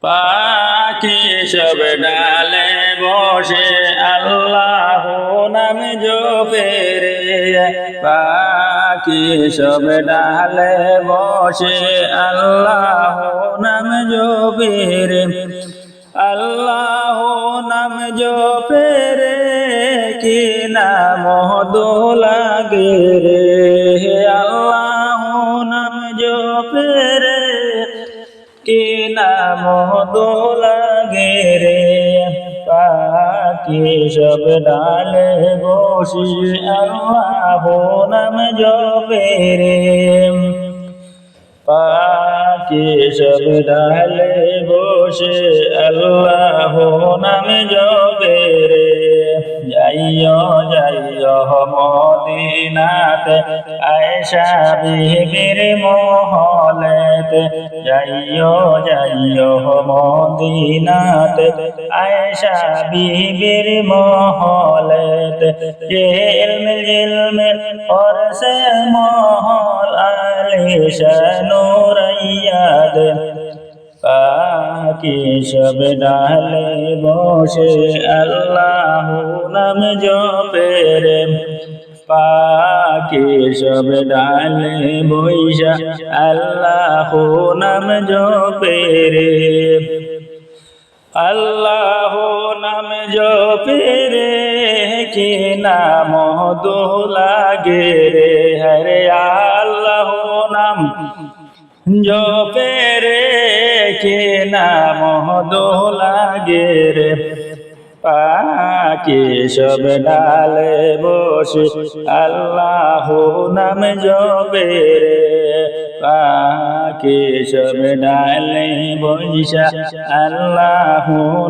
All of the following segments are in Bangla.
পাখি সব ডালে বসে আল্লাহ নাম জপে রে। পাখি সব ডালে বসে আল্লাহ নাম জপে রে। আল্লাহ নাম জপে রে কি নাম লাগে রে। আল্লাহ নাম জপে রে কি নাম লাগে রে। পাখি সব ডালে বসে আল্লাহ নাম জপে রে। পাখি সব ডালে বসে আল্লাহ নাম জপে রে। যাইও যাইও মদিনাতে আয়েশা বিবির মহলেতে। যাইও যাইও মদিনাতে আয়েশা বিবির মহলেতে। ইলমে পরসে মহল আলিশান নুরাইয়াদ। পাখি সব ডালে বসে আল্লাহ নাম জপে রে। পাখি সব ডালে বইসা আল্লাহ নাম জপে রে। আল্লাহ নাম জপে রে কি নাম লাগে রে। হরে আল্লাহ নাম জপে রে কি নাম লাগে রে। পাখি সব ডালে বসে আল্লাহ নাম জপে রে। পাখি সব ডালে বইসা আল্লাহ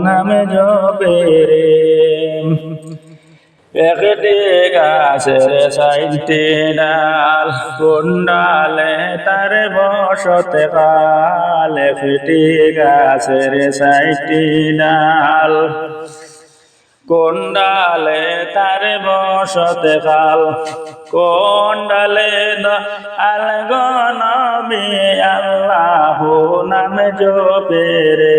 নাম জপে রে। একটি গাছের চাইরটি ডাল কোন ডালে তার বসতে কাল। একটি গাছের চাইরটি ডাল কোন ডালে তার বসতে কাল। কোন ডালে দয়াল গো নবী আল্লাহ নাম জপে রে।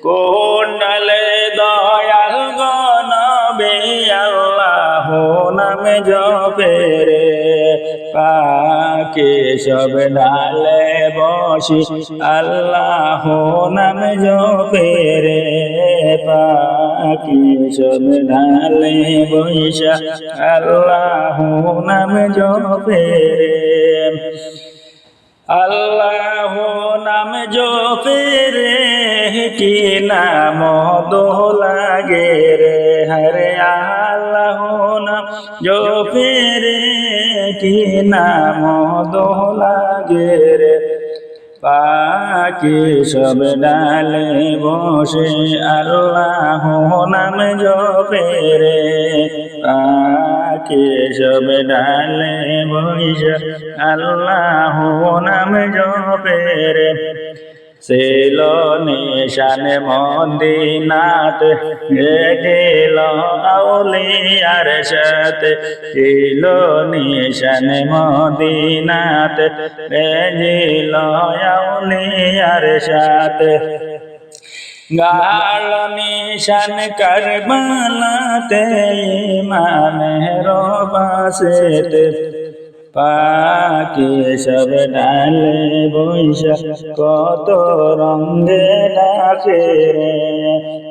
কোন ডালে দয়াল গো নবী আল্লাহ নাম জপে রে। পাখি সব ডালে বসে আল্লাহ নাম জপে রে। পাখি সব ডালে বইসা আল্লাহ নাম জপে রে। আল্লাহ নাম জপে রে কি নাম লাগে রে। হরে আল্লাহ নাম জপে রে কি নাম লাগে রে। পাখি সব ডালে বসে আল্লাহ নাম জপে রে। পাখি সব ডালে বসে আল্লাহ নাম জপে রে। ছিল নিশান মদিনাতে গেল আউলিয়ার সাথে। ছিল নিশান মদিনাতে গেল আউলিয়ার সাথে। গাল নিশান কারবালাতে ইমামের পাশেতে। পাখি সব ডালে বইসা কত রঙে ডাকে রে।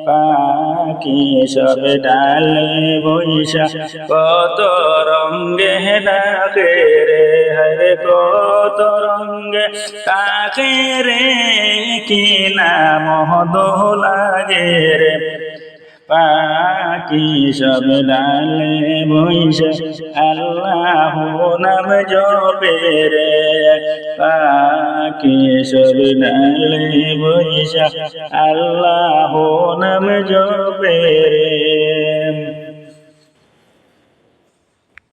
পাখি সব ডালে বইসা কত রঙে ডাকে রে। হরে কত রঙে ডাকে রে কি নাম লাগে রে। পাখি সব ডালে বইসা আল্লাহ নাম জপে রে। পাখি সব ডালে বইসা আল্লাহ নাম জপে রে।